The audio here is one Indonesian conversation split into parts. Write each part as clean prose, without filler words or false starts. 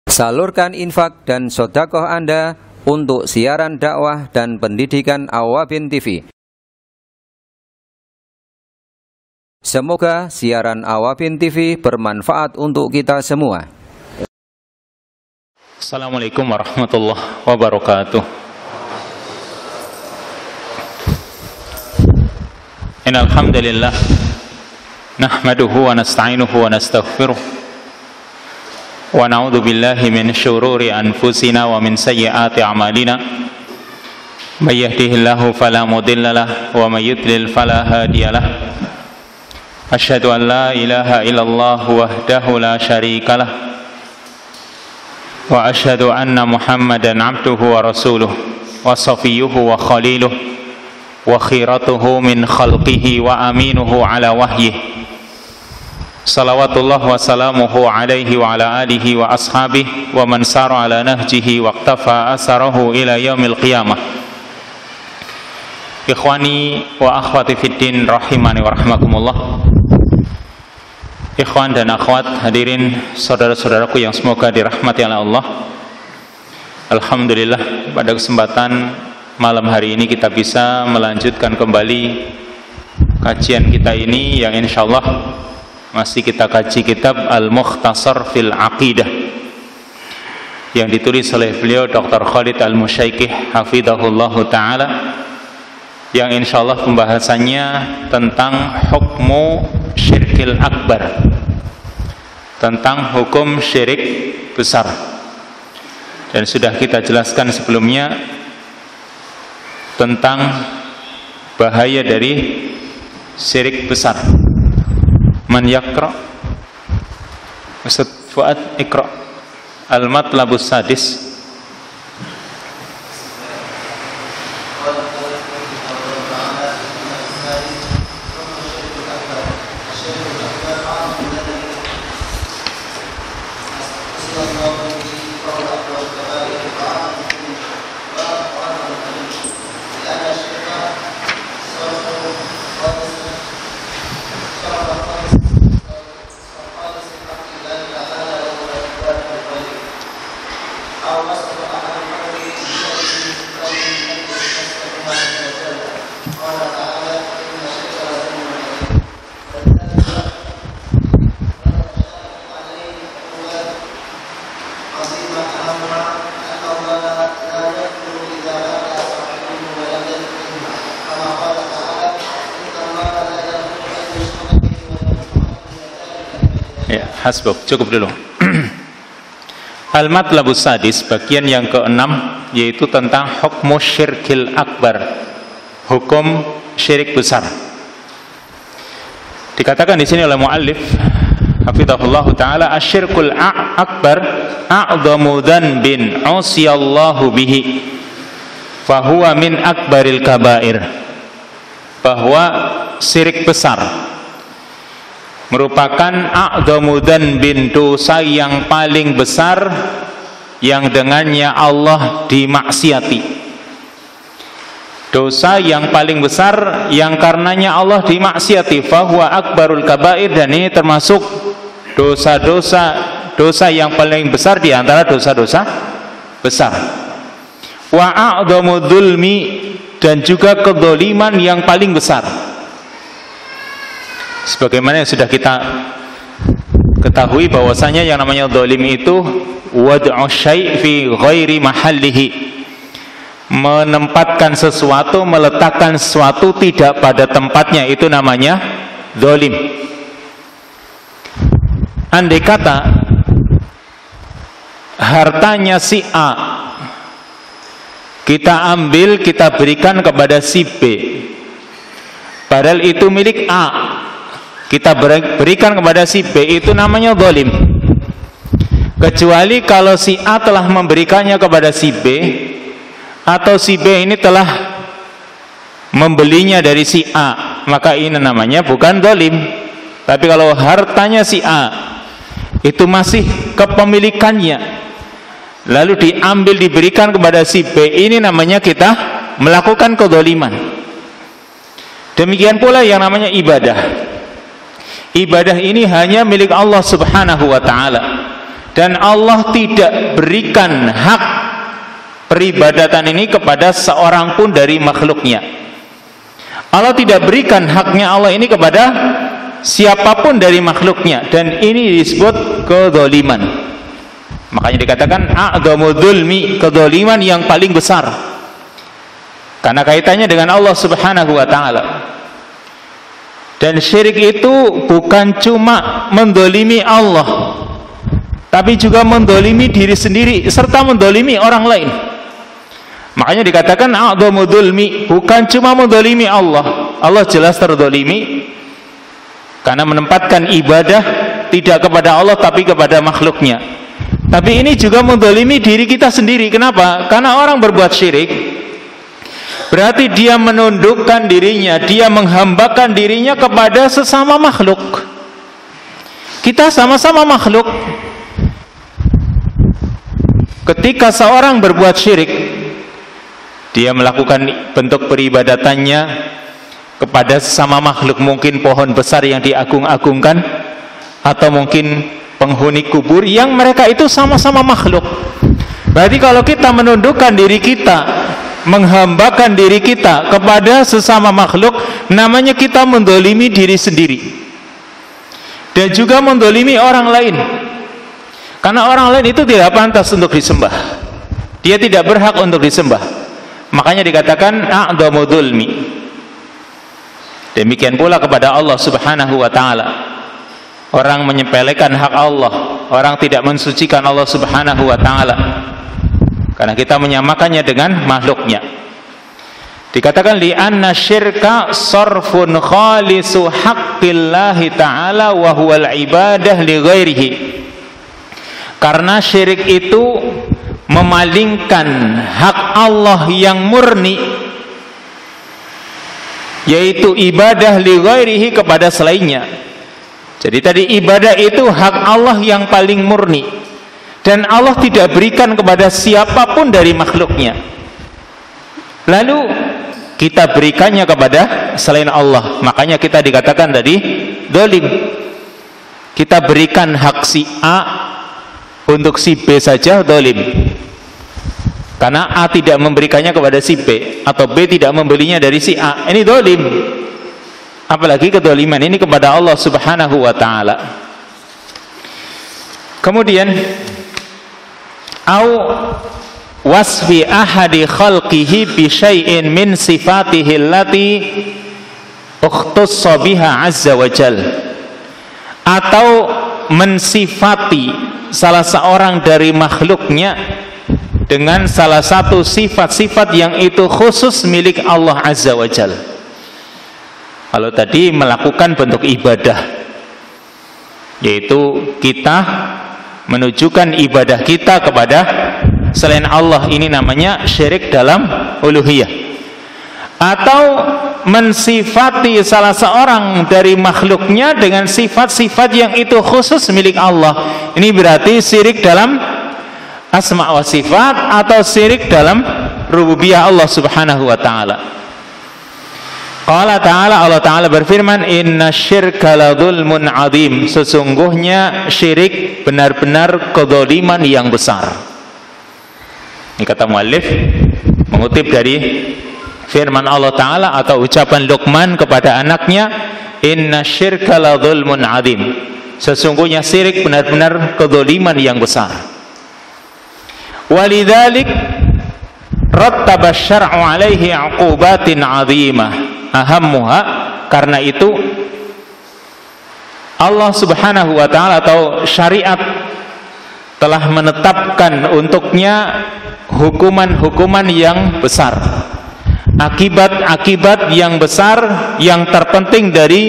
Salurkan infak dan sedekah Anda untuk siaran dakwah dan pendidikan Awwabin TV. Semoga siaran Awwabin TV bermanfaat untuk kita semua. Assalamualaikum warahmatullahi wabarakatuh. Innal hamdalillah nahmaduhu wa nasta'inuhu wa nastaghfiruh wa na'udzu billahi min syururi anfusina wa min sayyiati a'malina. May yahdihillahu fala mudilla lahu wa may yudlil fala hadiyalah. Asyhadu an la ilaha illallah wahdahu la syarika lah wa asyhadu anna Muhammadan abduhu wa rasuluh wa safiyyuhu wa khaliluh wa khiratuhu min khalqihi wa aminuhu ala wahyihi. Salawatullah wa salamuhu alaihi wa ala alihi wa ashabihi wa man sara ala nahjihi wa iqtafa asarahu ila yaumil qiyamah. Ikhwani wa akhwati fiddin rahimani wa rahmakumullah. Ikhwan dan akhwat, hadirin saudara-saudaraku yang semoga dirahmati oleh Allah. Alhamdulillah, pada kesempatan malam hari ini kita bisa melanjutkan kembali kajian kita ini yang insyaallah masih kita kaji kitab Al-Mukhtasar fil Aqidah yang ditulis oleh beliau Dr. Khalid Al-Musyaikih hafidhahullahu ta'ala, yang insyaallah pembahasannya tentang hukmu syirkil akbar, tentang hukum syirik besar. Dan sudah kita jelaskan sebelumnya tentang bahaya dari syirik besar. Man yakra, Ustaz Fuad ikra al-matlabus sadis. Hasbuk, cukup dulu. Al-Matlabus Sadis, bagian yang ke-6, yaitu tentang hukmu syirkil akbar, hukum syirik besar. Dikatakan di sini oleh muallif hafizahullah taala, asyirkul akbar a'dhamu dzanbin usiyallahu bihi fahuwa min akbaril kabair. Bahwa syirik besar merupakan a'dhamu dzanbin, dosa yang paling besar yang dengannya Allah dimaksiati. Dosa yang paling besar yang karenanya Allah dimaksiati, fahuwa akbarul kabair, dan ini termasuk dosa yang paling besar di antara dosa-dosa besar. Wa a'dhamu dzulmi, dan juga kedzaliman yang paling besar. Sebagaimana yang sudah kita ketahui bahwasanya yang namanya zalim itu wad'u syai' fi ghairi mahallihi, menempatkan sesuatu, meletakkan sesuatu tidak pada tempatnya, itu namanya zalim. Andai kata hartanya si A kita ambil, kita berikan kepada si B, padahal itu milik A, kita berikan kepada si B, itu namanya zalim. Kecuali kalau si A telah memberikannya kepada si B, atau si B ini telah membelinya dari si A, maka ini namanya bukan zalim. Tapi kalau hartanya si A itu masih kepemilikannya, lalu diambil diberikan kepada si B, ini namanya kita melakukan kezaliman. Demikian pula yang namanya ibadah. Ibadah ini hanya milik Allah Subhanahu wa ta'ala, Dan Allah tidak berikan hak peribadatan ini kepada seorang pun dari makhluknya. Allah tidak berikan haknya Allah ini kepada siapapun dari makhluknya, dan ini disebut kedzaliman. Makanya dikatakan a'dhamu dzulmi, kedzaliman yang paling besar, karena kaitannya dengan Allah Subhanahu wa taala. Dan syirik itu bukan cuma mendolimi Allah, tapi juga mendolimi diri sendiri serta mendolimi orang lain. Makanya dikatakan a'dhamu dzulmi, bukan cuma mendolimi Allah. Allah jelas terdolimi karena menempatkan ibadah tidak kepada Allah tapi kepada makhluknya. Tapi ini juga mendolimi diri kita sendiri. Kenapa? Karena orang berbuat syirik berarti dia menundukkan dirinya, dia menghambakan dirinya kepada sesama makhluk. Kita sama-sama makhluk. Ketika seorang berbuat syirik, dia melakukan bentuk peribadatannya kepada sesama makhluk, mungkin pohon besar yang diagung-agungkan, atau mungkin penghuni kubur yang mereka itu sama-sama makhluk. Berarti kalau kita menundukkan diri kita, menghambakan diri kita kepada sesama makhluk, namanya kita mendolimi diri sendiri dan juga mendolimi orang lain, karena orang lain itu tidak pantas untuk disembah, dia tidak berhak untuk disembah. Makanya dikatakan a'dhamu dzulmi. Demikian pula kepada Allah Subhanahu wa taala. Orang menyepelekan hak Allah, orang tidak mensucikan Allah Subhanahu wa taala, karena kita menyamakannya dengan makhluknya. Dikatakan li anna syirka sarfun khalisu haqqillahi ta'ala wa huwal ibadah li ghairihi. Karena syirik itu memalingkan hak Allah yang murni, yaitu ibadah li ghairihi, kepada selainnya. Jadi tadi ibadah itu hak Allah yang paling murni, dan Allah tidak berikan kepada siapapun dari makhluknya. Lalu kita berikannya kepada selain Allah, makanya kita dikatakan tadi zalim. Kita berikan hak si A untuk si B saja zalim, karena A tidak memberikannya kepada si B, atau B tidak membelinya dari si A, ini zalim. Apalagi kedzaliman ini kepada Allah Subhanahu wa taala. Kemudian au wasfi ahadi khalqihi bi syai'in min sifatihi allati ukhtassa biha azza wa jal, atau mensifati salah seorang dari makhluknya dengan salah satu sifat-sifat yang itu khusus milik Allah azza wa jal. Kalau tadi melakukan bentuk ibadah, yaitu kita menunjukkan ibadah kita kepada selain Allah, ini namanya syirik dalam uluhiyah. Atau mensifati salah seorang dari makhluknya dengan sifat-sifat yang itu khusus milik Allah, ini berarti syirik dalam asma wa sifat atau syirik dalam rububiyah Allah Subhanahu wa taala. Qala ta'ala, Allah Ta'ala berfirman, inna syirka la dzulmun adzim, sesungguhnya syirik benar-benar kedzaliman yang besar. Ini kata muallif mengutip dari firman Allah Ta'ala atau ucapan Luqman kepada anaknya, inna syirka la dzulmun adzim, sesungguhnya syirik benar-benar kedzaliman yang besar. Walidzalik rattaba syar'u alaihi 'uqubatin 'azimah ahammuha, karena itu Allah Subhanahu wa taala atau syariat telah menetapkan untuknya hukuman-hukuman yang besar, akibat-akibat yang besar. Yang terpenting dari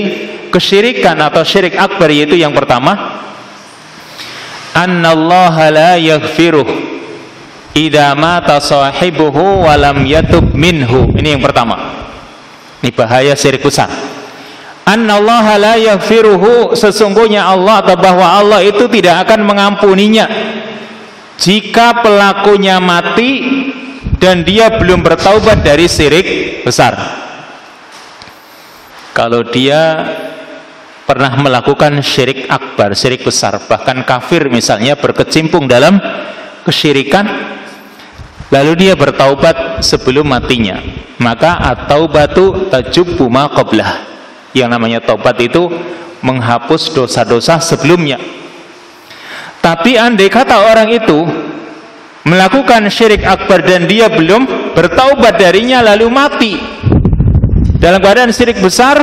kesyirikan atau syirik akbar, yaitu yang pertama, annallaha la yaghfiruh idza mata sahibuhu wa lam yatub minhu. Ini yang pertama. Ini bahaya syirik besar. Annallaha la yaghfiruhu, sesungguhnya Allah atau bahwa Allah itu tidak akan mengampuninya jika pelakunya mati dan dia belum bertaubat dari syirik besar. Kalau dia pernah melakukan syirik akbar, syirik besar, bahkan kafir misalnya, berkecimpung dalam kesyirikan, lalu dia bertaubat sebelum matinya, maka at-taubatu tajubbu ma qablah. Yang namanya taubat itu menghapus dosa-dosa sebelumnya. Tapi andai kata orang itu melakukan syirik akbar dan dia belum bertaubat darinya lalu mati dalam keadaan syirik besar,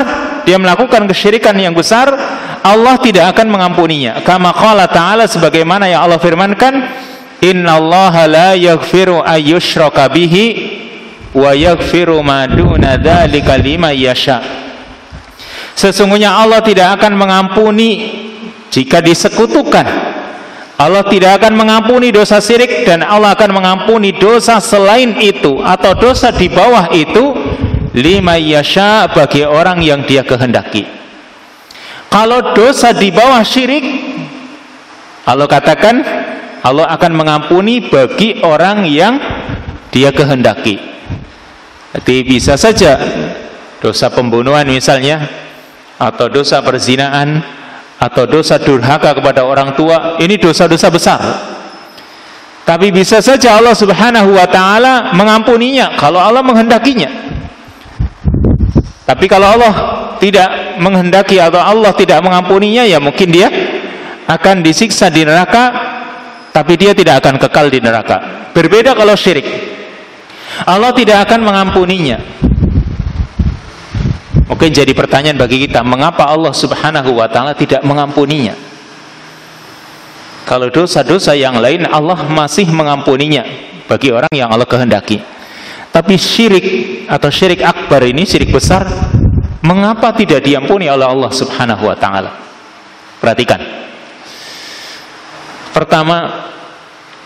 dia melakukan kesyirikan yang besar, Allah tidak akan mengampuninya. Kama qala ta'ala, sebagaimana yang Allah firmankan, innallaha la yaghfiru ayyushraka bihi wa yaghfiru ma duna dzalika liman yasha. Sesungguhnya Allah tidak akan mengampuni jika disekutukan. Allah tidak akan mengampuni dosa syirik, dan Allah akan mengampuni dosa selain itu atau dosa di bawah itu liman yasha, bagi orang yang dia kehendaki. Kalau dosa di bawah syirik, Allah katakan Allah akan mengampuni bagi orang yang dia kehendaki. Jadi bisa saja dosa pembunuhan misalnya, atau dosa perzinaan, atau dosa durhaka kepada orang tua, ini dosa-dosa besar. Tapi bisa saja Allah Subhanahu wa ta'ala mengampuninya kalau Allah menghendakinya. Tapi kalau Allah tidak menghendaki atau Allah tidak mengampuninya, ya mungkin dia akan disiksa di neraka, tapi dia tidak akan kekal di neraka. Berbeda kalau syirik, Allah tidak akan mengampuninya. Mungkin jadi pertanyaan bagi kita, mengapa Allah Subhanahu wa ta'ala tidak mengampuninya? Kalau dosa-dosa yang lain Allah masih mengampuninya bagi orang yang Allah kehendaki. Tapi syirik atau syirik akbar ini, syirik besar, mengapa tidak diampuni oleh Allah Subhanahu wa ta'ala? Perhatikan. Pertama,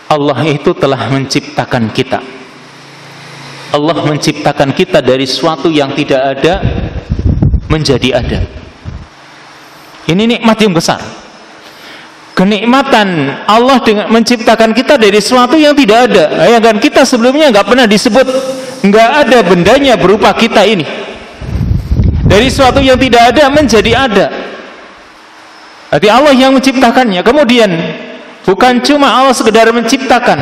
Allah itu telah menciptakan kita. Allah menciptakan kita dari sesuatu yang tidak ada menjadi ada. Ini nikmat yang besar. Kenikmatan Allah dengan menciptakan kita dari sesuatu yang tidak ada. Ya kan, kita sebelumnya nggak pernah disebut, nggak ada bendanya berupa kita ini. Dari sesuatu yang tidak ada menjadi ada. Berarti Allah yang menciptakannya. Kemudian bukan cuma Allah sekedar menciptakan,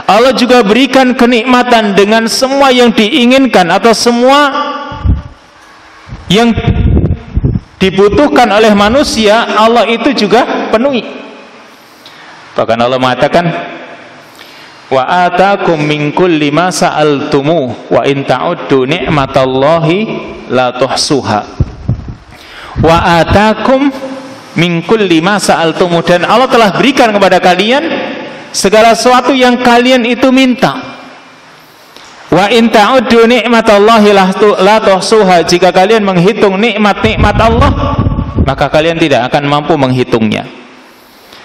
Allah juga berikan kenikmatan dengan semua yang diinginkan atau semua yang dibutuhkan oleh manusia, Allah itu juga penuhi. Bahkan Allah mengatakan, wa atakum min kulli ma sa'altumu wa in ta'uddu ni'matallahi la tuhsuha. Wa atakum min kulli ma sa'altumu, dan Allah telah berikan kepada kalian segala sesuatu yang kalian itu minta. Wa in ta'uddu ni'matallahi la tuhsuha, jika kalian menghitung nikmat-nikmat Allah, maka kalian tidak akan mampu menghitungnya.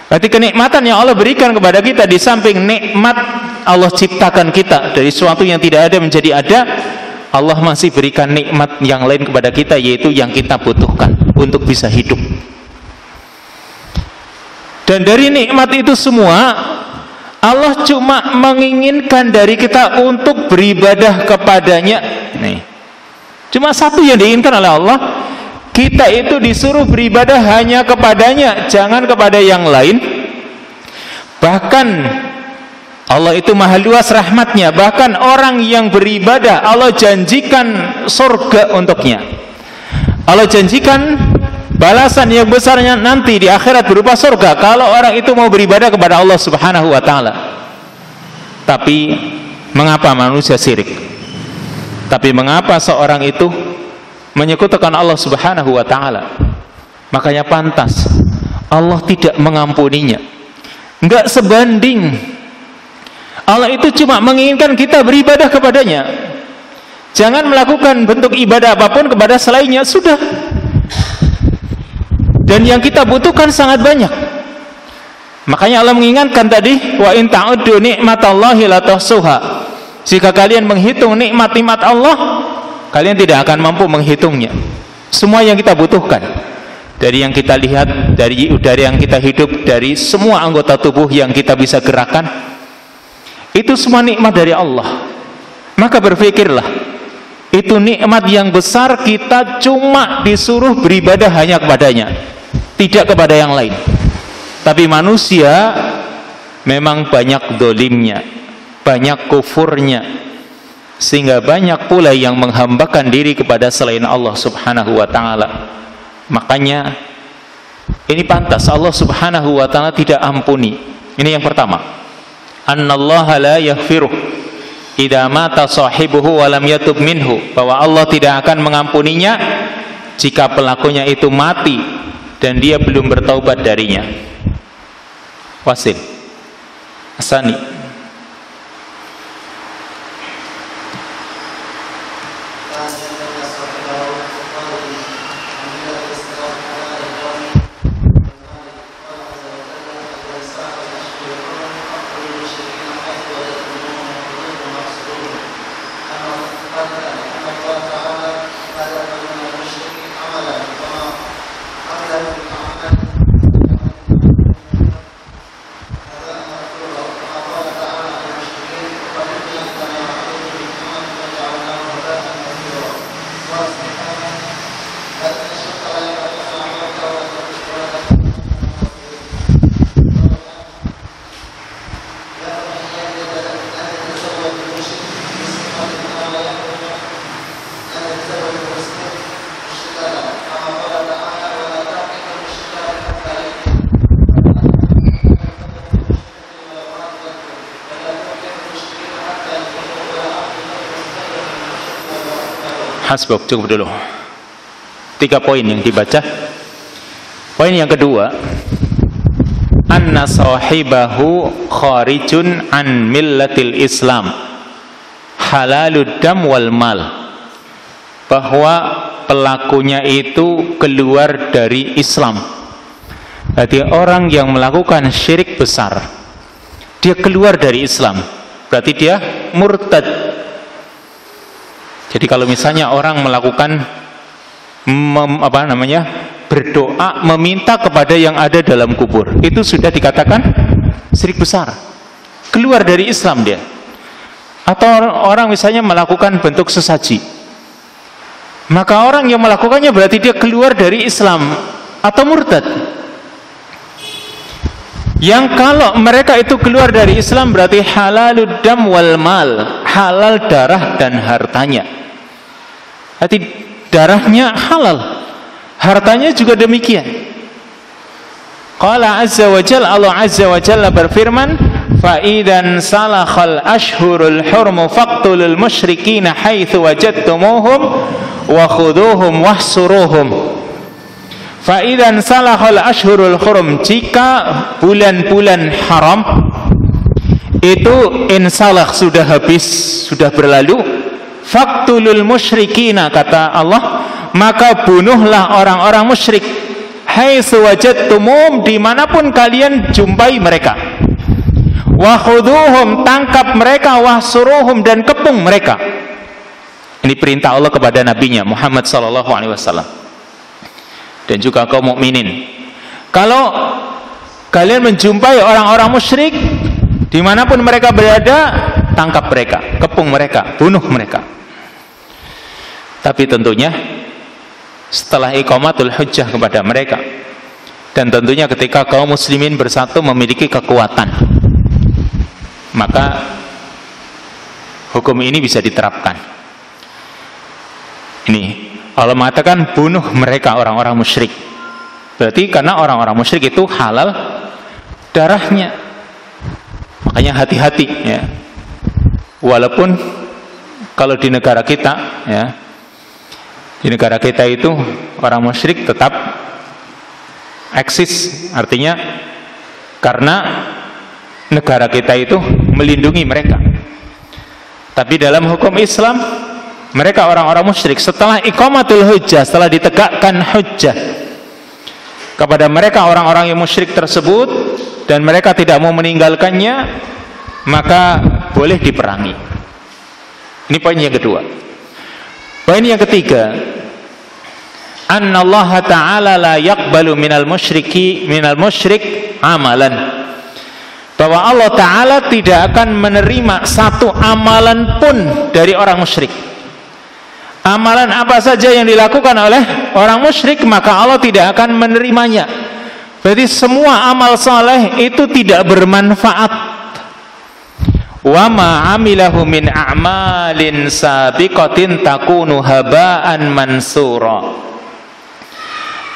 Berarti kenikmatan yang Allah berikan kepada kita, di samping nikmat Allah ciptakan kita dari sesuatu yang tidak ada menjadi ada, Allah masih berikan nikmat yang lain kepada kita, yaitu yang kita butuhkan untuk bisa hidup. Dan dari nikmat itu semua, Allah cuma menginginkan dari kita untuk beribadah kepadanya. Nih, cuma satu yang diinginkan oleh Allah, kita itu disuruh beribadah hanya kepadanya, jangan kepada yang lain. Bahkan Allah itu maha luas rahmatnya, bahkan orang yang beribadah Allah janjikan surga untuknya. Allah janjikan balasan yang besarnya nanti di akhirat berupa surga kalau orang itu mau beribadah kepada Allah Subhanahu wa ta'ala. Tapi mengapa manusia syirik? Tapi mengapa seorang itu menyekutukan Allah Subhanahu wa ta'ala? Makanya pantas Allah tidak mengampuninya. Enggak sebanding. Allah itu cuma menginginkan kita beribadah kepadanya. Jangan melakukan bentuk ibadah apapun kepada selainnya, sudah. Dan yang kita butuhkan sangat banyak. Makanya Allah mengingatkan tadi, wa in ta'uddu ni'matallahi la tuhsuha. Jika kalian menghitung nikmat-nikmat Allah, kalian tidak akan mampu menghitungnya. Semua yang kita butuhkan, dari yang kita lihat, dari udara yang kita hidup, dari semua anggota tubuh yang kita bisa gerakan, itu semua nikmat dari Allah. Maka berpikirlah, Itu nikmat yang besar, kita cuma disuruh beribadah hanya kepadanya, tidak kepada yang lain. Tapi manusia memang banyak dolimnya, banyak kufurnya, sehingga banyak pula yang menghambakan diri kepada selain Allah subhanahu wa ta'ala. Makanya ini pantas Allah subhanahu wa ta'ala tidak ampuni. Ini yang pertama, annallaha la yaghfiruh idza mata sahibuhu wa lam yatub minhu, bahwa Allah tidak akan mengampuninya jika pelakunya itu mati dan dia belum bertaubat darinya. Wasil Asani. Hasbuk, cukup dulu. 3 poin yang dibaca. Poin yang kedua, anna sahibahu kharijun an millatil Islam, halalud dam wal mal, bahwa pelakunya itu keluar dari Islam. Berarti orang yang melakukan syirik besar, dia keluar dari Islam, berarti dia murtad. Jadi kalau misalnya orang melakukan berdoa meminta kepada yang ada dalam kubur, itu sudah dikatakan syirik besar, keluar dari Islam dia. Atau orang misalnya melakukan bentuk sesaji, maka orang yang melakukannya berarti dia keluar dari Islam atau murtad. Yang kalau mereka itu keluar dari Islam berarti halalud dam wal mal, halal darah dan hartanya. Berarti darahnya halal, hartanya juga demikian. Qala azza wa jalla, Allah azza wa jalla berfirman, fa idan salakhal ashhurul hurum faqtulul musyrikina haitsu wajadtumuhum wa khuduhum wahsuruhum. Fa idan salakhal ashhurul hurum, jika bulan-bulan haram itu insalah, sudah habis, sudah berlalu, faqtulul musyrikina, kata Allah, maka bunuhlah orang-orang musyrik, haitsu wajadtumum, dimanapun kalian jumpai mereka, wa khuduhum, tangkap mereka, wahsuruhum, dan kepung mereka. Ini perintah Allah kepada nabinya Muhammad sallallahu alaihi wasallam dan juga kaum mukminin. Kalau kalian menjumpai orang-orang musyrik, dimanapun mereka berada, tangkap mereka, kepung mereka, bunuh mereka. Tapi tentunya setelah iqamatul hujjah kepada mereka, dan tentunya ketika kaum muslimin bersatu memiliki kekuatan, maka hukum ini bisa diterapkan. Ini Allah mengatakan bunuh mereka, orang-orang musyrik. Berarti karena orang-orang musyrik itu halal darahnya. Makanya hati-hati ya. Walaupun kalau di negara kita ya, di negara kita itu orang musyrik tetap eksis, artinya karena negara kita itu melindungi mereka. Tapi dalam hukum Islam, mereka orang-orang musyrik, setelah iqamatul hujjah, setelah ditegakkan hujjah kepada mereka orang-orang yang musyrik tersebut, dan mereka tidak mau meninggalkannya, maka boleh diperangi. Ini poin yang kedua. Poin yang ketiga, annallaha ta'ala la yaqbalu minal musyrik amalan, bahwa Allah Ta'ala tidak akan menerima satu amalan pun dari orang musyrik. amalan apa saja yang dilakukan oleh orang musyrik, maka Allah tidak akan menerimanya. Berarti semua amal saleh itu tidak bermanfaat. Wa ma amilahu min a'malin sabiqatin takunu haba'an mansura.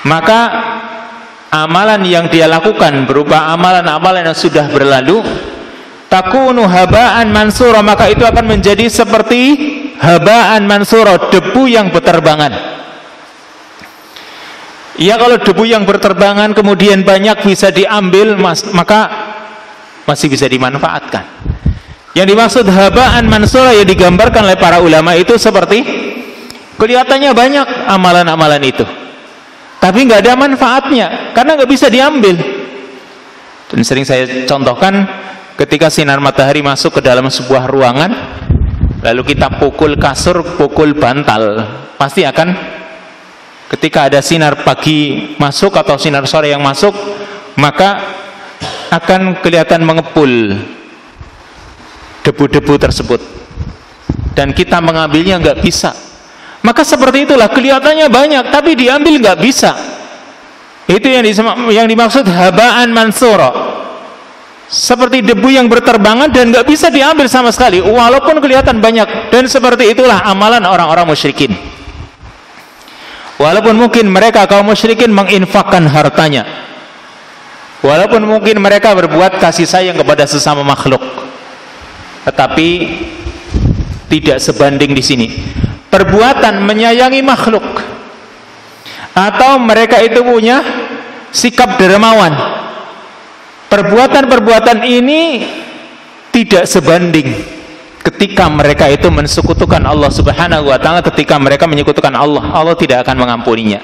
Maka amalan yang dia lakukan berupa amalan-amalan yang sudah berlalu, takunu haba'an mansura, maka itu akan menjadi seperti haba'an mansura, debu yang berterbangan. Ya, kalau debu yang berterbangan kemudian banyak bisa diambil, maka masih bisa dimanfaatkan. Yang dimaksud haba'an mansura yang digambarkan oleh para ulama itu seperti kelihatannya banyak amalan-amalan itu, tapi nggak ada manfaatnya karena nggak bisa diambil. Dan sering saya contohkan, ketika sinar matahari masuk ke dalam sebuah ruangan, lalu kita pukul kasur, pukul bantal, pasti akan, ketika ada sinar pagi masuk atau sinar sore yang masuk, maka akan kelihatan mengepul debu-debu tersebut, dan kita mengambilnya nggak bisa. Maka seperti itulah, kelihatannya banyak tapi diambil nggak bisa. Itu yang dimaksud haba'an mansura, seperti debu yang berterbangan dan nggak bisa diambil sama sekali walaupun kelihatan banyak. Dan seperti itulah amalan orang-orang musyrikin. Walaupun mungkin mereka kaum musyrikin menginfakkan hartanya, walaupun mungkin mereka berbuat kasih sayang kepada sesama makhluk, tetapi tidak sebanding di sini perbuatan menyayangi makhluk, atau mereka itu punya sikap dermawan. Perbuatan-perbuatan ini tidak sebanding ketika mereka itu mensekutukan Allah Subhanahu wa ta'ala. Ketika mereka menyekutukan Allah, Allah tidak akan mengampuninya.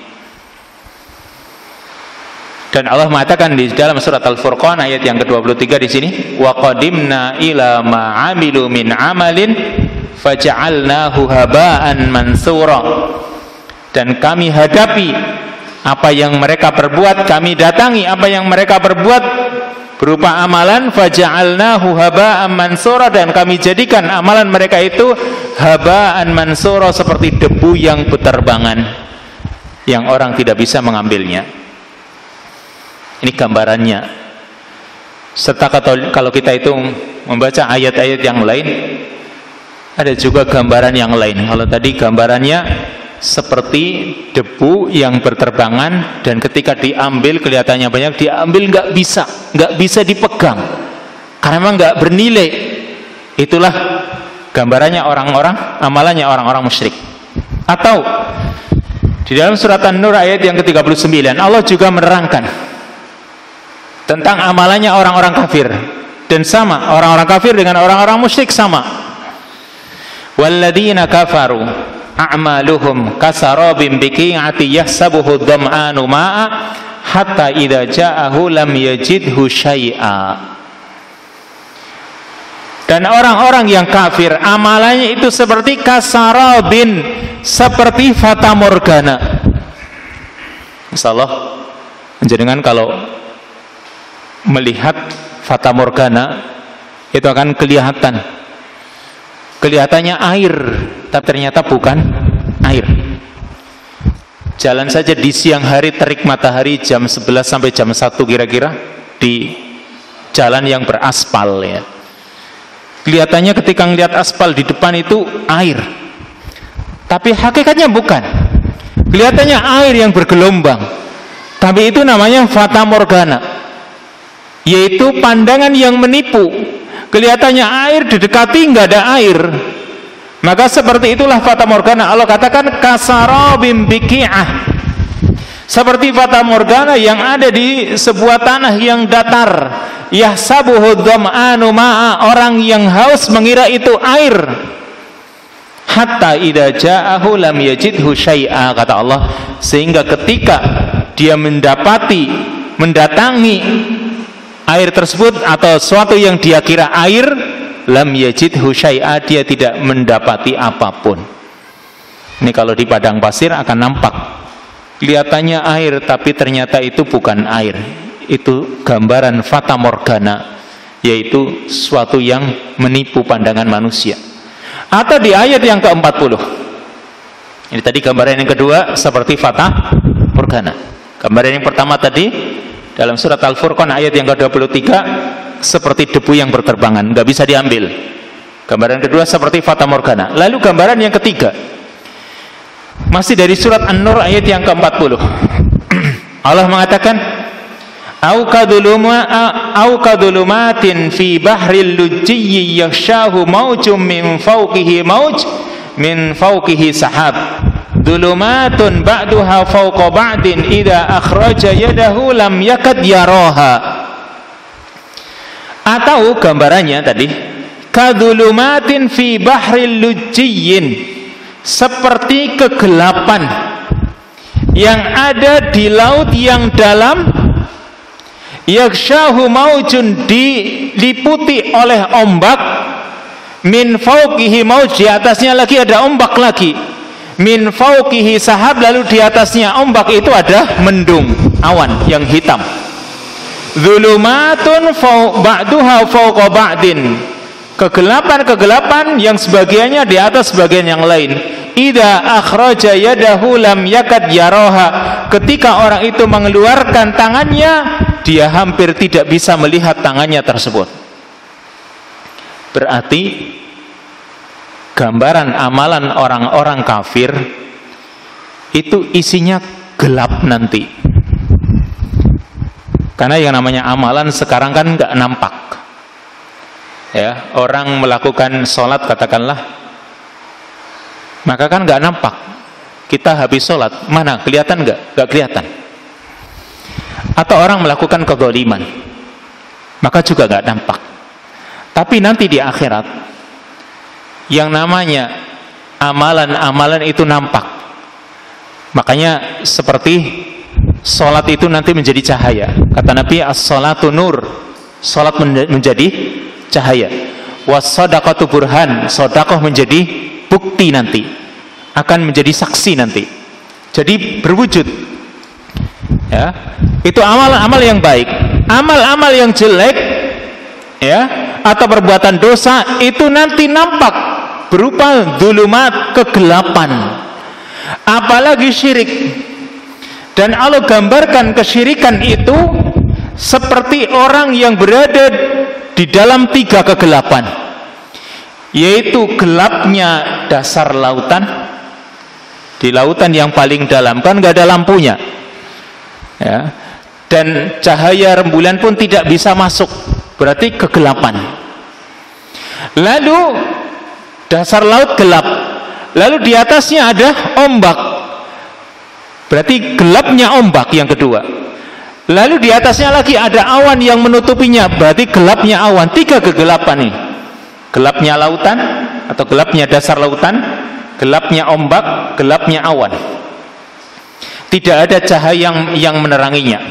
Dan Allah mengatakan di dalam surat Al-Furqan ayat yang ke-23 di sini, wa qadimna ila ma 'amilu min 'amalin faja'alnahu haba'an mansura. Dan kami hadapi apa yang mereka perbuat, kami datangi apa yang mereka perbuat berupa amalan, faja'alnahu haba'an mansura, dan kami jadikan amalan mereka itu haba'an mansura, seperti debu yang berterbangan yang orang tidak bisa mengambilnya. Ini gambarannya. Serta kalau kita itu membaca ayat-ayat yang lain, ada juga gambaran yang lain. Kalau tadi gambarannya seperti debu yang berterbangan, dan ketika diambil kelihatannya banyak, diambil nggak bisa dipegang karena memang nggak bernilai. Itulah gambarannya orang-orang, amalannya orang-orang musyrik. Atau di dalam surat An-Nur ayat yang ke-39, Allah juga menerangkan tentang amalannya orang-orang kafir, dan sama, orang-orang kafir dengan orang-orang musyrik sama. Walladzina kafaru a'maluhum kasarabin biqi'ati yahsabuhu dham'anu ma'a hatta idza ja'ahu lam yajidhu syai'a. Dan orang-orang yang kafir amalannya itu seperti kasarabin, seperti fata morgana. Insyaallah menjenengan kalau melihat fata morgana itu akan kelihatannya air, tapi ternyata bukan air. Jalan saja di siang hari, terik matahari jam 11 sampai jam 1 kira-kira, di jalan yang beraspal ya, kelihatannya ketika melihat aspal di depan itu air, tapi hakikatnya bukan. Kelihatannya air yang bergelombang, tapi itu namanya fata morgana, yaitu pandangan yang menipu. Kelihatannya air, didekati nggak ada air. Maka seperti itulah fata morgana. Allah katakan kasarabim biqi'ah, seperti fata morgana yang ada di sebuah tanah yang datar. Yahsabuhu dham'anu ma'a, orang yang haus mengira itu air. Hatta idza ja'ahu lam yajidhu syai'a, kata Allah, sehingga ketika dia mendatangi air tersebut atau sesuatu yang dia kira air, lam yajidhu syai'a, dia tidak mendapati apapun. Ini kalau di padang pasir akan nampak kelihatannya air, tapi ternyata itu bukan air. Itu gambaran fata morgana, yaitu sesuatu yang menipu pandangan manusia. Atau di ayat yang ke-40, Ini tadi gambaran yang kedua seperti fata morgana. Gambaran yang pertama tadi dalam surat Al-Furqan ayat yang ke-23 seperti debu yang berterbangan, nggak bisa diambil. Gambaran kedua seperti fata morgana. Lalu gambaran yang ketiga masih dari surat An-Nur ayat yang ke-40. Allah mengatakan au kadulumatin fi bahril lujjiyyi yaghshahu mawjum min fawqihi mawj min fawqihi sahab dulumatun ba'duha fawqa ba'din idza akhraja yadahu lam yakad yaraha. Atau gambarannya tadi kadulumatin fi bahril lujjiyyin, seperti kegelapan yang ada di laut yang dalam, yaghshahu maujun, diliputi oleh ombak, min fauqihi mauj, di atasnya lagi ada ombak lagi, min fauqihi sahab, lalu di atasnya ombak itu ada mendung, awan yang hitam. Dzulumatun ba'duha fauqa ba'din, kegelapan-kegelapan yang sebagiannya di atas sebagian yang lain. Idza akhraja yadahu lam yakad yaraha, ketika orang itu mengeluarkan tangannya, dia hampir tidak bisa melihat tangannya tersebut. Berarti gambaran amalan orang-orang kafir itu isinya gelap nanti. Karena yang namanya amalan sekarang kan nggak nampak. Ya, orang melakukan sholat katakanlah, maka kan nggak nampak. Kita habis sholat, mana kelihatan nggak? Nggak kelihatan. Atau orang melakukan kezaliman, maka juga nggak nampak. Tapi nanti di akhirat, yang namanya amalan-amalan itu nampak. Makanya seperti sholat itu nanti menjadi cahaya. Kata Nabi, as-sholatu nur, sholat menjadi cahaya. Was-shadaqatu burhan, sedekah menjadi bukti nanti, akan menjadi saksi nanti. Jadi berwujud. Ya, itu amal-amal yang baik. Amal-amal yang jelek, ya, atau perbuatan dosa itu nanti nampak berupa dzulumat, kegelapan. Apalagi syirik. Dan Allah gambarkan kesyirikan itu seperti orang yang berada di dalam 3 kegelapan, yaitu gelapnya dasar lautan, di lautan yang paling dalam kan nggak ada lampunya, ya, dan cahaya rembulan pun tidak bisa masuk, berarti kegelapan. Lalu dasar laut gelap, lalu di atasnya ada ombak, berarti gelapnya ombak yang kedua. Lalu di atasnya lagi ada awan yang menutupinya, berarti gelapnya awan. 3 kegelapan nih. Gelapnya lautan atau gelapnya dasar lautan, gelapnya ombak, gelapnya awan. Tidak ada cahaya yang meneranginya.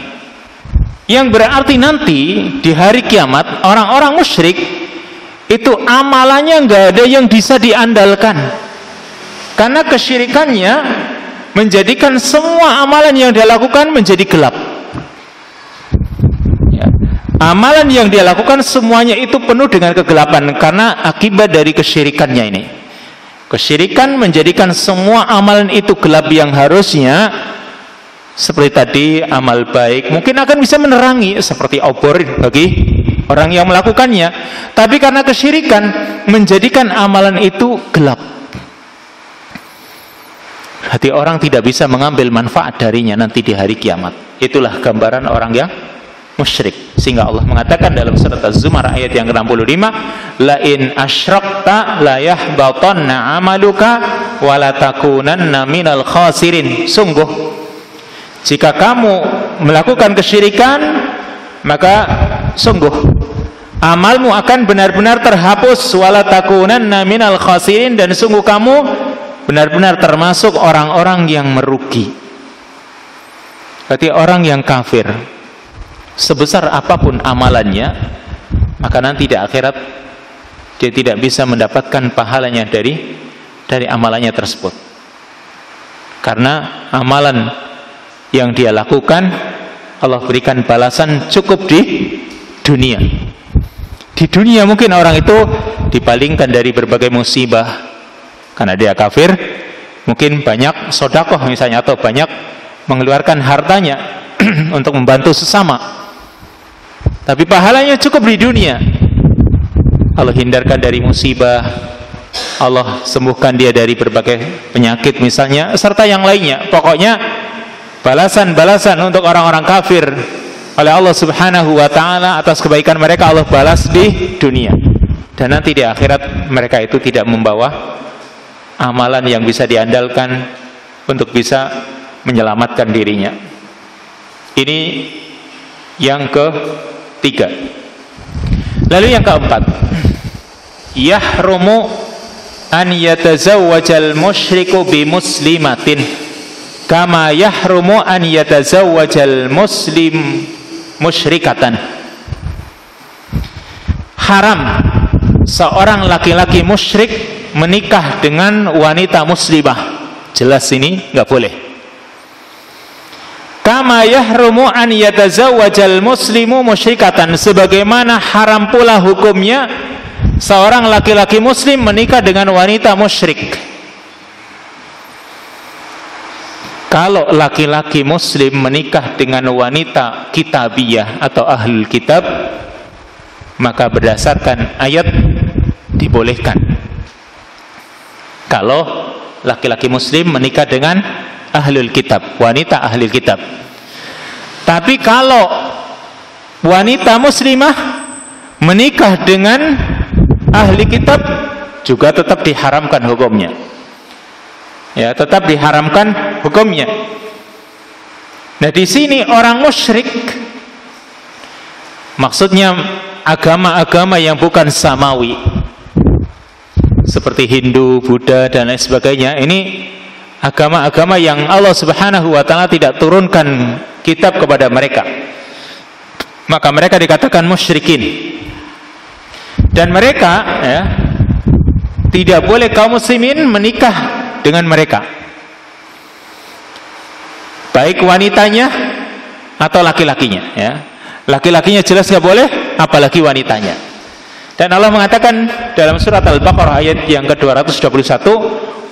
Yang berarti nanti di hari kiamat orang-orang musyrik itu amalannya nggak ada yang bisa diandalkan. Karena kesyirikannya menjadikan semua amalan yang dia lakukan menjadi gelap. Amalan yang dia lakukan semuanya itu penuh dengan kegelapan karena akibat dari kesyirikannya ini. Kesyirikan menjadikan semua amalan itu gelap yang harusnya seperti tadi amal baik mungkin akan bisa menerangi seperti obor bagi orang yang melakukannya. Tapi karena kesyirikan menjadikan amalan itu gelap. Hati orang tidak bisa mengambil manfaat darinya nanti di hari kiamat. Itulah gambaran orang yang musyrik. Sehingga Allah mengatakan dalam surat Az-Zumar ayat yang ke-65, la in asyrakta la yahbatanna amaluka wa la takunanna minal khasirin. Sungguh jika kamu melakukan kesyirikan, maka sungguh amalmu akan benar-benar terhapus, wa la takunanna minal khasirin, dan sungguh kamu benar-benar termasuk orang-orang yang merugi. Berarti orang yang kafir sebesar apapun amalannya, maka nanti di akhirat dia tidak bisa mendapatkan pahalanya dari amalannya tersebut. Karena amalan yang dia lakukan Allah berikan balasan cukup di dunia. Di dunia mungkin orang itu dipalingkan dari berbagai musibah karena dia kafir, mungkin banyak sodakoh misalnya, atau banyak mengeluarkan hartanya untuk membantu sesama, tapi pahalanya cukup di dunia. Allah hindarkan dari musibah, Allah sembuhkan dia dari berbagai penyakit misalnya, serta yang lainnya. Pokoknya balasan-balasan untuk orang-orang kafir oleh Allah Subhanahu wa ta'ala atas kebaikan mereka Allah balas di dunia, dan nanti di akhirat mereka itu tidak membawa amalan yang bisa diandalkan untuk bisa menyelamatkan dirinya. Ini yang ketiga. Lalu yang keempat, yahrumu an yatazawwajal musyriku bi muslimatin kama yahrumu an yatazawwajal muslim musyrikatan. Haram seorang laki-laki musyrik menikah dengan wanita muslimah. Jelas ini nggak boleh. Kama yahrumu an yatazawwajal muslimu musyrikatan, sebagaimana haram pula hukumnya seorang laki-laki muslim menikah dengan wanita musyrik. Kalau laki-laki muslim menikah dengan wanita kitabiyah atau ahlul kitab, maka berdasarkan ayat dibolehkan. Kalau laki-laki muslim menikah dengan ahlul kitab, wanita ahlul kitab. Tapi kalau wanita muslimah menikah dengan ahli kitab, juga tetap diharamkan hukumnya. Ya, tetap diharamkan hukumnya. Nah, di sini orang musyrik, maksudnya agama-agama yang bukan samawi, seperti Hindu, Buddha dan lain sebagainya. Ini agama-agama yang Allah Subhanahu wa ta'ala tidak turunkan kitab kepada mereka, maka mereka dikatakan musyrikin. Dan mereka, ya, tidak boleh kaum muslimin menikah dengan mereka, baik wanitanya atau laki-lakinya, ya. Laki-lakinya jelas nggak boleh, apalagi wanitanya. Dan Allah mengatakan dalam surat Al-Baqarah ayat yang ke-221,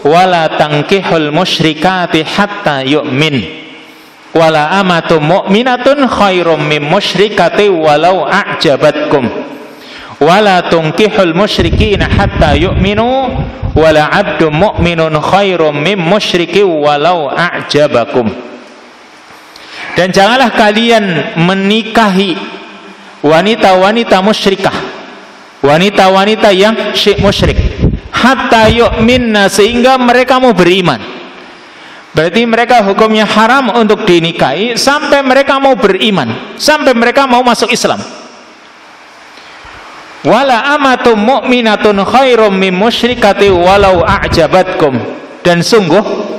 wala tankihul musyrikati hatta yu'min wala amatum mu'minatun khairum mim musyrikati walau a'jabatkum wala tunkihul musyrikina hatta yu'minu wala abdum mu'minun khairum mim musyriki walau a'jabakum. Dan janganlah kalian menikahi wanita-wanita musyrikah, wanita-wanita yang musyrik, hatta yu'minna, sehingga mereka mau beriman. Berarti mereka hukumnya haram untuk dinikahi sampai mereka mau beriman, sampai mereka mau masuk Islam. Wala amatum mu'minatun khairum mim musyrikati walau a'jabatkum. Dan sungguh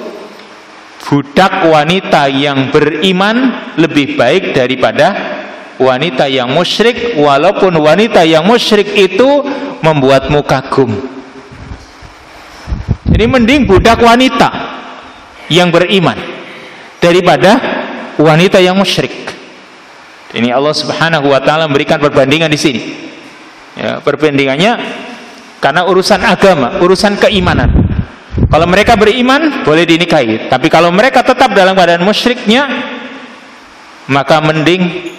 budak wanita yang beriman lebih baik daripada wanita yang musyrik, walaupun wanita yang musyrik itu membuatmu kagum. Jadi mending budak wanita yang beriman daripada wanita yang musyrik. Ini Allah Subhanahu wa ta'ala memberikan perbandingan di sini. Ya, perbandingannya karena urusan agama, urusan keimanan. Kalau mereka beriman boleh dinikahi, tapi kalau mereka tetap dalam keadaan musyriknya, maka mending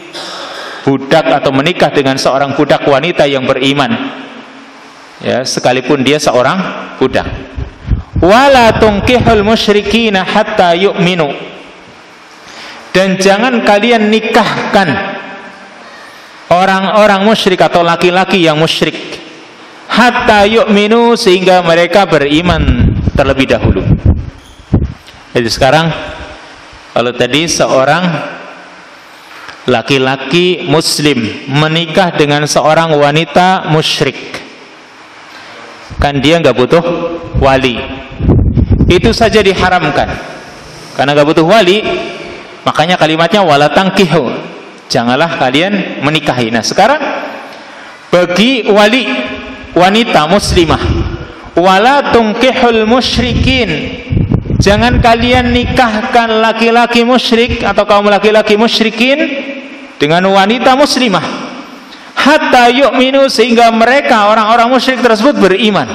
budak atau menikah dengan seorang budak wanita yang beriman, ya, sekalipun dia seorang budak. Wala tunkihul musyrikina hatta yu'minu. Dan jangan kalian nikahkan orang-orang musyrik atau laki-laki yang musyrik hatta yu'minu, sehingga mereka beriman terlebih dahulu. Jadi sekarang kalau tadi seorang laki-laki muslim menikah dengan seorang wanita musyrik, kan dia nggak butuh wali, itu saja diharamkan. Karena nggak butuh wali, makanya kalimatnya wala tangkihu, janganlah kalian menikahi. Nah sekarang bagi wali wanita muslimah, wala tungkihul musyrikin, jangan kalian nikahkan laki-laki musyrik atau kaum laki-laki musyrikin dengan wanita muslimah hatta yu'minu, sehingga mereka orang-orang musyrik tersebut beriman.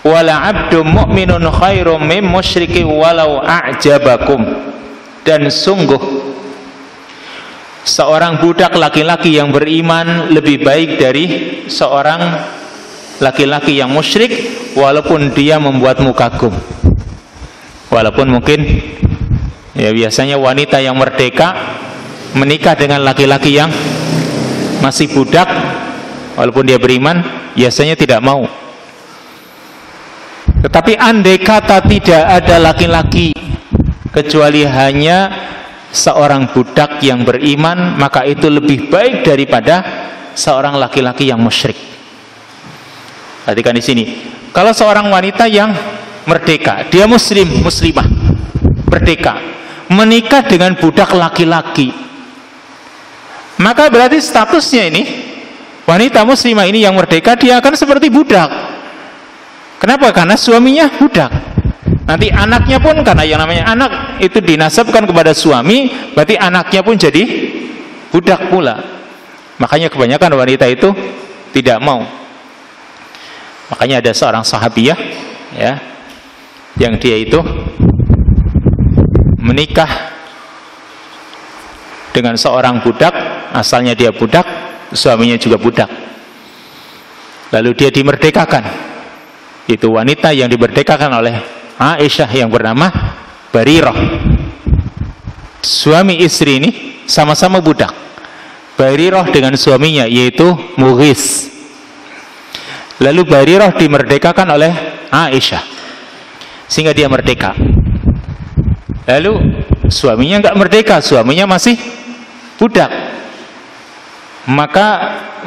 wala 'abdun mu'minun khairum min musyrikin walau a'jabakum. Dan sungguh seorang budak laki-laki yang beriman lebih baik dari seorang laki-laki yang musyrik walaupun dia membuatmu kagum. Walaupun mungkin ya biasanya wanita yang merdeka menikah dengan laki-laki yang masih budak, walaupun dia beriman biasanya tidak mau. Tetapi andai kata tidak ada laki-laki kecuali hanya seorang budak yang beriman, maka itu lebih baik daripada seorang laki-laki yang musyrik. Perhatikan di sini, kalau seorang wanita yang merdeka, dia muslimah, merdeka, menikah dengan budak laki-laki, maka berarti statusnya ini, wanita muslimah ini yang merdeka, dia akan seperti budak. Kenapa? Karena suaminya budak. Nanti anaknya pun, karena yang namanya anak itu dinasabkan kepada suami, berarti anaknya pun jadi budak pula. Makanya kebanyakan wanita itu tidak mau. Makanya ada seorang sahabiyah ya, yang dia itu menikah dengan seorang budak, asalnya dia budak, suaminya juga budak. Lalu dia dimerdekakan. Itu wanita yang dimerdekakan oleh Aisyah yang bernama Barirah. Suami istri ini sama-sama budak. Barirah dengan suaminya yaitu Mughis. Lalu Barirah dimerdekakan oleh Aisyah sehingga dia merdeka. Lalu suaminya enggak merdeka, suaminya masih budak. Maka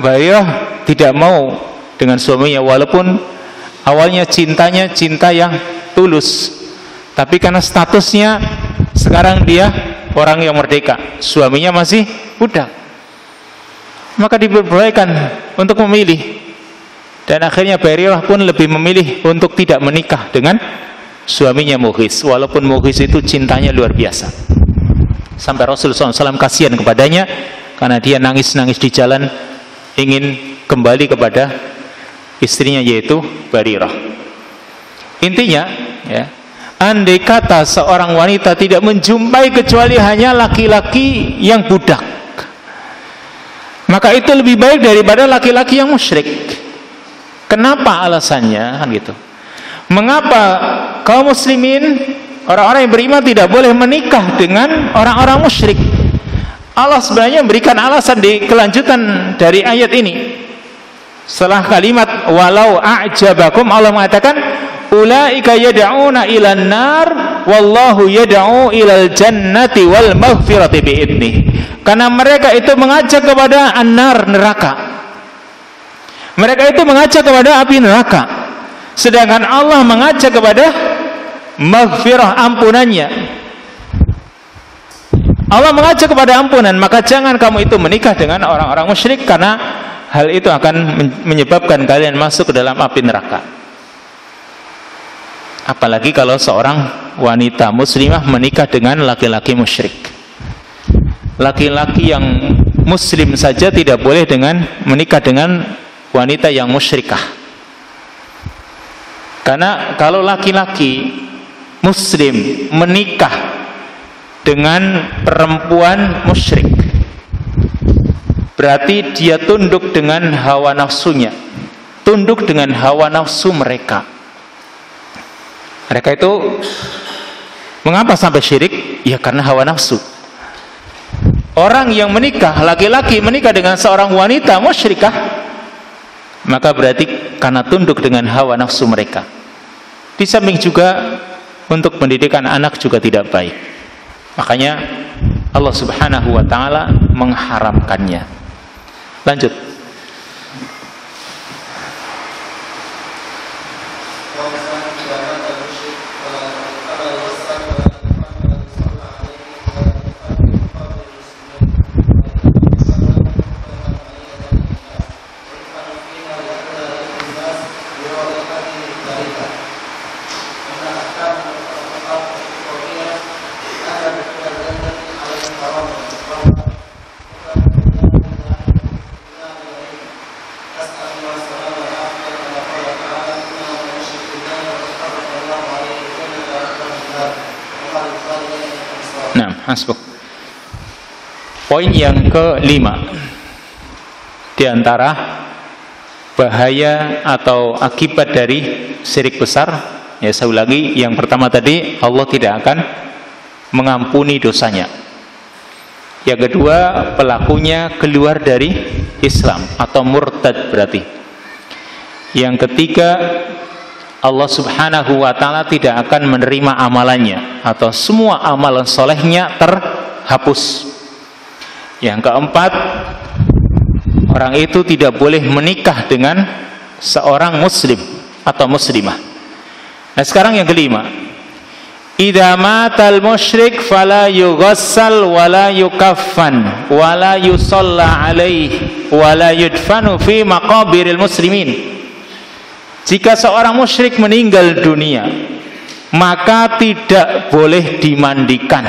Barirah tidak mau dengan suaminya, walaupun awalnya cintanya cinta yang tulus, tapi karena statusnya sekarang dia orang yang merdeka, suaminya masih budak, maka diperbolehkan untuk memilih. Dan akhirnya Barirah pun lebih memilih untuk tidak menikah dengan suaminya Mughis, walaupun Mughis itu cintanya luar biasa, sampai Rasulullah SAW kasihan kepadanya karena dia nangis-nangis di jalan ingin kembali kepada istrinya yaitu Barirah. Intinya ya, andai kata seorang wanita tidak menjumpai kecuali hanya laki-laki yang budak, maka itu lebih baik daripada laki-laki yang musyrik. Kenapa alasannya? Kan gitu. Mengapa kaum muslimin, orang-orang yang beriman tidak boleh menikah dengan orang-orang musyrik? Allah sebenarnya memberikan alasan di kelanjutan dari ayat ini. Setelah kalimat walau a'jabakum, Allah mengatakan ulaika yad'una ilan nar wallahu yad'u ilal jannati wal maghfirati bi'idnih. Karena mereka itu mengajak kepada an-nar, neraka. Mereka itu mengajak kepada api neraka, sedangkan Allah mengajak kepada maghfirah, ampunannya. Allah mengajak kepada ampunan, maka jangan kamu itu menikah dengan orang-orang musyrik, karena hal itu akan menyebabkan kalian masuk ke dalam api neraka. Apalagi kalau seorang wanita muslimah menikah dengan laki-laki musyrik. Laki-laki yang muslim saja tidak boleh menikah dengan wanita yang musyrikah. Karena kalau laki-laki muslim menikah dengan perempuan musyrik, berarti dia tunduk dengan hawa nafsunya, tunduk dengan hawa nafsu mereka. Mereka itu mengapa sampai syirik? Ya karena hawa nafsu. Orang yang menikah, laki-laki menikah dengan seorang wanita musyrikah, maka berarti karena tunduk dengan hawa nafsu mereka. Di samping juga untuk pendidikan anak juga tidak baik. Makanya Allah Subhanahu wa taala mengharamkannya. Lanjut. hasbuk. Poin yang kelima di antara bahaya atau akibat dari syirik besar, ya saya ulangi, yang pertama tadi Allah tidak akan mengampuni dosanya. Yang kedua, pelakunya keluar dari Islam atau murtad berarti. Yang ketiga, Allah subhanahu wa ta'ala tidak akan menerima amalannya atau semua amalan solehnya terhapus. Yang keempat, orang itu tidak boleh menikah dengan seorang muslim atau muslimah. Nah sekarang yang kelima, idza matal musyrik fala yughassal wala yukaffan wala yusalla alaihi wala yudfanu fi maqabiril muslimin. Jika seorang musyrik meninggal dunia, maka tidak boleh dimandikan,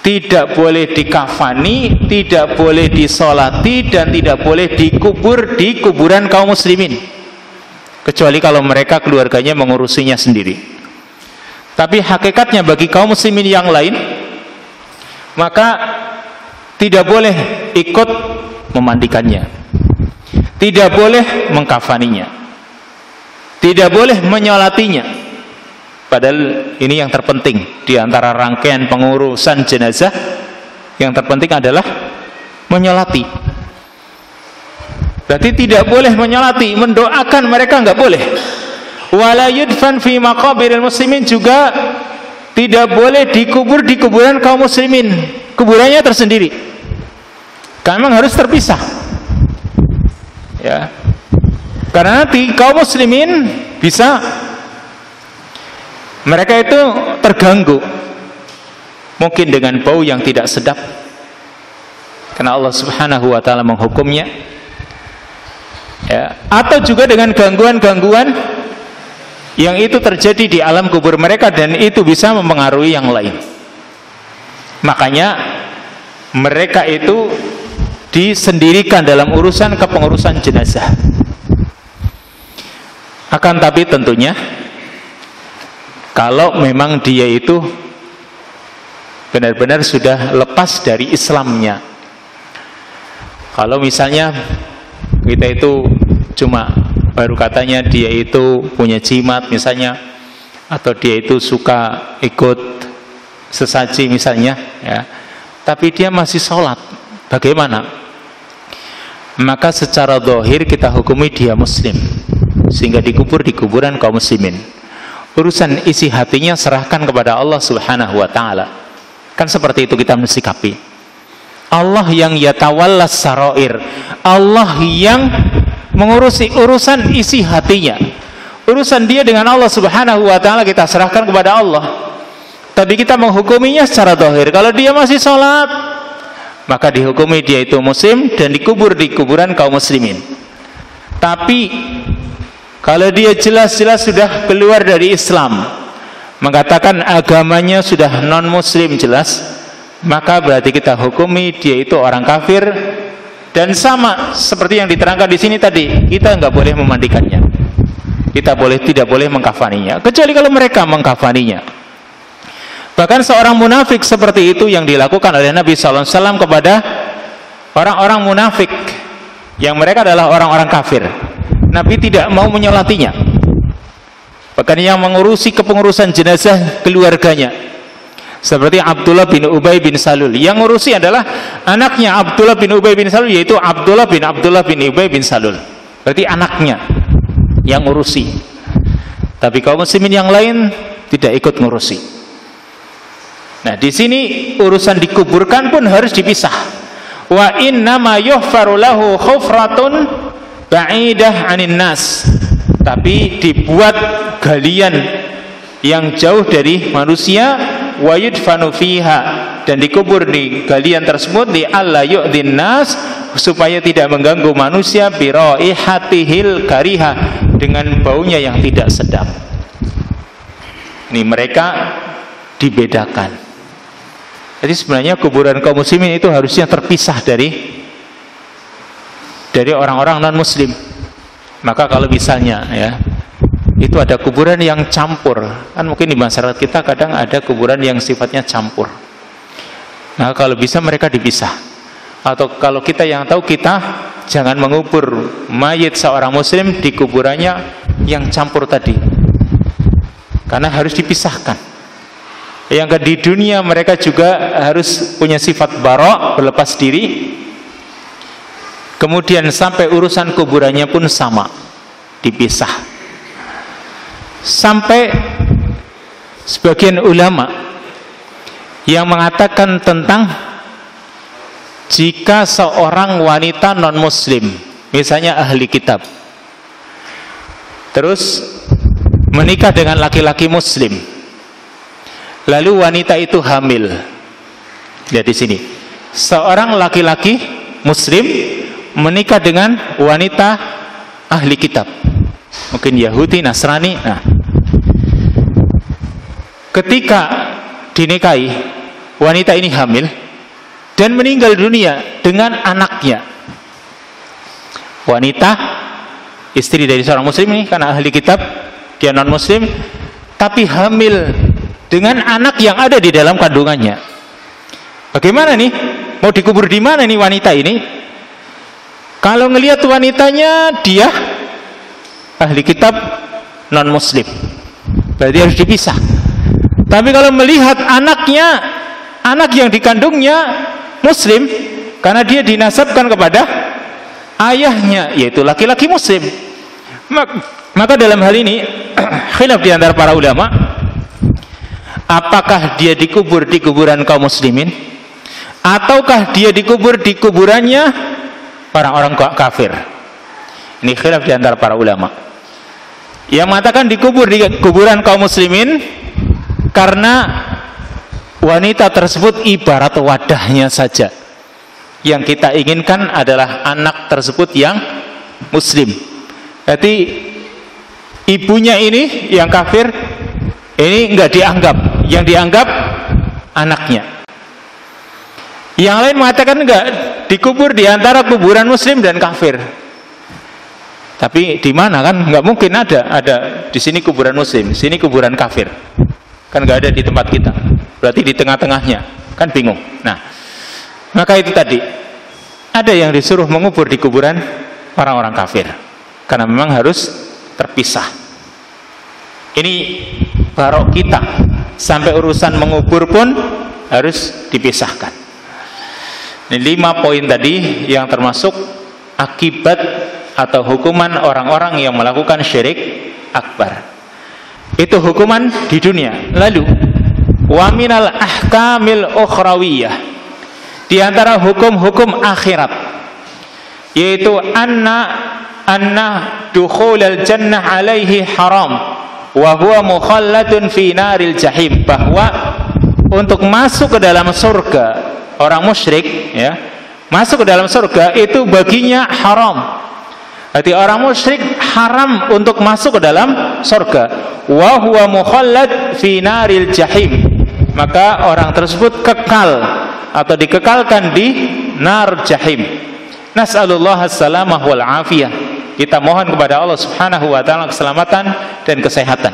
tidak boleh dikafani, tidak boleh disolati, dan tidak boleh dikubur di kuburan kaum muslimin, kecuali kalau mereka keluarganya mengurusinya sendiri. Tapi hakikatnya bagi kaum muslimin yang lain, maka tidak boleh ikut memandikannya, tidak boleh mengkafaninya, tidak boleh menyolatinya. Padahal ini yang terpenting di antara rangkaian pengurusan jenazah. Yang terpenting adalah menyolati. Berarti tidak boleh menyolati, mendoakan mereka nggak boleh. Wala yudfan fi maqabiril muslimin, juga tidak boleh dikubur di kuburan kaum muslimin, kuburannya tersendiri. Karena memang harus terpisah. Ya. Karena nanti kaum muslimin bisa, mereka itu terganggu mungkin dengan bau yang tidak sedap, karena Allah subhanahu wa ta'ala menghukumnya, ya. Atau juga dengan gangguan-gangguan yang itu terjadi di alam kubur mereka, dan itu bisa mempengaruhi yang lain. Makanya mereka itu disendirikan dalam urusan kepengurusan jenazah. Akan tapi tentunya kalau memang dia itu benar-benar sudah lepas dari Islamnya. Kalau misalnya kita itu cuma baru katanya dia itu punya jimat misalnya, atau dia itu suka ikut sesaji misalnya, ya, tapi dia masih sholat, bagaimana? Maka secara zahir kita hukumi dia muslim, sehingga dikubur di kuburan kaum muslimin. Urusan isi hatinya serahkan kepada Allah subhanahu wa ta'ala. Kan seperti itu kita mensikapi. Allah yang yatawallas sarair, Allah yang mengurusi urusan isi hatinya. Urusan dia dengan Allah subhanahu wa ta'ala kita serahkan kepada Allah. Tapi kita menghukuminya secara zahir. Kalau dia masih sholat, maka dihukumi dia itu muslim dan dikubur di kuburan kaum muslimin. Tapi kalau dia jelas-jelas sudah keluar dari Islam, mengatakan agamanya sudah non-muslim jelas, maka berarti kita hukumi dia itu orang kafir. Dan sama seperti yang diterangkan di sini tadi, kita nggak boleh memandikannya, kita tidak boleh mengkafaninya, kecuali kalau mereka mengkafaninya. Bahkan seorang munafik seperti itu yang dilakukan oleh Nabi SAW kepada orang-orang munafik yang mereka adalah orang-orang kafir. Nabi tidak mau menyolatinya, bahkan yang mengurusi kepengurusan jenazah keluarganya, seperti Abdullah bin Ubay bin Salul. Yang ngurusi adalah anaknya Abdullah bin Ubay bin Salul, yaitu Abdullah bin Ubay bin Salul. Berarti anaknya yang ngurusi. Tapi kaum muslimin yang lain tidak ikut ngurusi. Nah, di sini urusan dikuburkan pun harus dipisah. Wa inna ma yuhfaru lahu khufratun ba'idah 'anin nas. Tapi dibuat galian yang jauh dari manusia, wa yudfanu fiha, dan dikubur di galian tersebut, li alla yu'dhin nas, supaya tidak mengganggu manusia, bi raihatihil kariha, dengan baunya yang tidak sedap. Ini mereka dibedakan. Jadi sebenarnya kuburan kaum muslimin itu harusnya terpisah dari orang-orang non muslim. Maka kalau misalnya ya itu ada kuburan yang campur, kan mungkin di masyarakat kita kadang ada kuburan yang sifatnya campur. Nah, kalau bisa mereka dipisah. Atau kalau kita yang tahu, kita jangan mengubur mayit seorang muslim di kuburannya yang campur tadi, karena harus dipisahkan. Yang kedua, di dunia mereka juga harus punya sifat bara', berlepas diri. Kemudian sampai urusan kuburannya pun sama, dipisah. Sampai sebagian ulama yang mengatakan tentang jika seorang wanita non-muslim, misalnya ahli kitab, terus menikah dengan laki-laki muslim, lalu wanita itu hamil. Lihat di sini, seorang laki-laki muslim menikah dengan wanita ahli kitab, mungkin Yahudi, Nasrani. Nah, ketika dinikahi, wanita ini hamil dan meninggal dunia dengan anaknya. Wanita, istri dari seorang muslim ini, karena ahli kitab, dia non muslim, tapi hamil dengan anak yang ada di dalam kandungannya. Bagaimana nih? Mau dikubur di mana nih wanita ini? Kalau ngelihat wanitanya, dia ahli kitab non muslim, berarti harus dipisah. Tapi kalau melihat anaknya, anak yang dikandungnya muslim, karena dia dinasabkan kepada ayahnya, yaitu laki-laki muslim, maka dalam hal ini khilaf di antara para ulama, apakah dia dikubur di kuburan kaum muslimin, ataukah dia dikubur di kuburannya orang-orang kafir. Ini khilaf di antara para ulama. Yang mengatakan dikubur di kuburan kaum muslimin karena wanita tersebut ibarat wadahnya saja. Yang kita inginkan adalah anak tersebut yang muslim. Jadi ibunya ini yang kafir, ini enggak dianggap. Yang dianggap anaknya. Yang lain mengatakan enggak, dikubur di antara kuburan muslim dan kafir. Tapi di mana, kan enggak mungkin ada di sini kuburan muslim, sini kuburan kafir. Kan enggak ada di tempat kita. Berarti di tengah-tengahnya, kan bingung. Nah, maka itu tadi, ada yang disuruh mengubur di kuburan orang-orang kafir, karena memang harus terpisah. Ini barok kita, sampai urusan mengubur pun harus dipisahkan. Ini 5 poin tadi yang termasuk akibat atau hukuman orang-orang yang melakukan syirik akbar. Itu hukuman di dunia. Lalu wa minal ahkamil ukhrawiyah, di antara hukum-hukum akhirat, yaitu anna dukhulal jannah alaihi haram wa huwa mukhalladun fi naril jahim, bahwa untuk masuk ke dalam surga orang musyrik, ya, masuk ke dalam surga itu baginya haram. Berarti orang musyrik haram untuk masuk ke dalam surga. Wa huwa mukhallad fi naril jahim, maka orang tersebut kekal atau dikekalkan di nar jahim. Nas'alullah as-salamah wal afiyah. Kita mohon kepada Allah Subhanahu wa taala keselamatan dan kesehatan.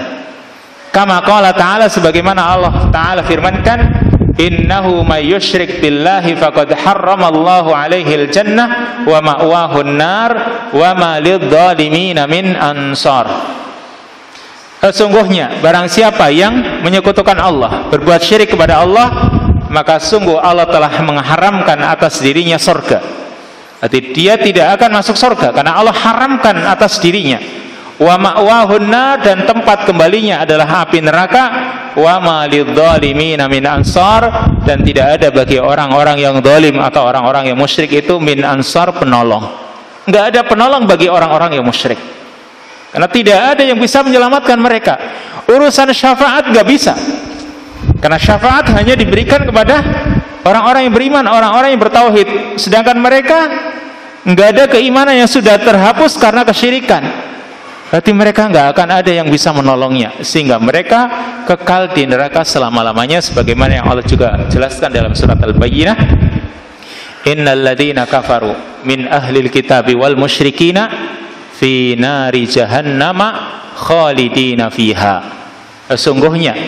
Kama qala ta'ala, sebagaimana Allah taala firmankan, innahu may yusyrik billahi faqad harramallahu alaihi al-jannah wa ma'wahu an-nar wa ma lidh-dhalimin min ansar. Sesungguhnya barang siapa yang menyekutukan Allah, berbuat syirik kepada Allah, maka sungguh Allah telah mengharamkan atas dirinya surga. Berarti dia tidak akan masuk surga karena Allah haramkan atas dirinya. Wa ma'wahu an-nar, dan tempat kembalinya adalah api neraka. Wa ma lidh-dhalimin min ansar, dan tidak ada bagi orang-orang yang zalim atau orang-orang yang musyrik itu min ansar, penolong. Enggak ada penolong bagi orang-orang yang musyrik, karena tidak ada yang bisa menyelamatkan mereka. Urusan syafaat enggak bisa, karena syafaat hanya diberikan kepada orang-orang yang beriman, orang-orang yang bertauhid. Sedangkan mereka enggak ada keimanan, yang sudah terhapus karena kesyirikan. Berarti mereka nggak akan ada yang bisa menolongnya, sehingga mereka kekal di neraka selama-lamanya, sebagaimana yang Allah juga jelaskan dalam surat Al-Bayyinah, innal ladzina kafaru min ahlil kitabi wal musyrikina fi nari jahannama khalidina fiha. Sesungguhnya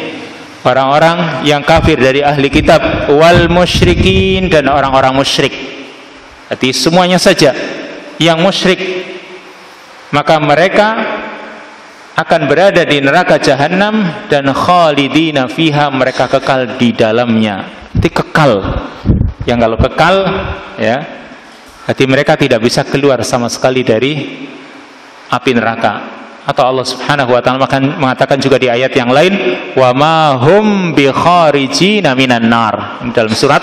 orang-orang yang kafir dari ahli kitab, wal musyrikin, dan orang-orang musyrik. Jadi semuanya saja yang musyrik, maka mereka akan berada di neraka jahanam dan khalidina fiha, mereka kekal di dalamnya. Itu kekal. Yang kalau kekal, ya, jadi mereka tidak bisa keluar sama sekali dari api neraka. Atau Allah Subhanahu wa taala mengatakan juga di ayat yang lain, wa ma hum bi kharijina minan nar, dalam surat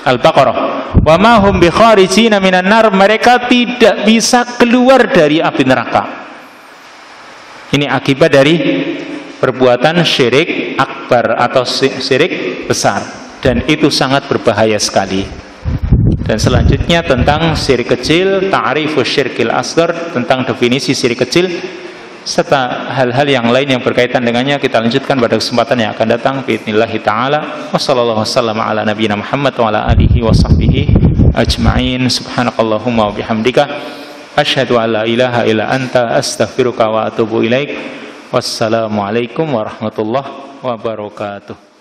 Al-Baqarah. Wa ma hum bi kharijina minan nar, mereka tidak bisa keluar dari api neraka. Ini akibat dari perbuatan syirik akbar atau syirik besar, dan itu sangat berbahaya sekali. Dan selanjutnya tentang syirik kecil, ta'rifus syirkil asghar, tentang definisi syirik kecil serta hal-hal yang lain yang berkaitan dengannya kita lanjutkan pada kesempatan yang akan datang biidznillah taala. Wassallallahu wasallam ala nabiyina Muhammad wa ala alihi wa sahbihi ajma'in. Subhanakallahumma wa bihamdika asyhadu an la ilaha illa anta astaghfiruka wa atubu ilaik. Wassalamualaikum warahmatullahi wabarakatuh.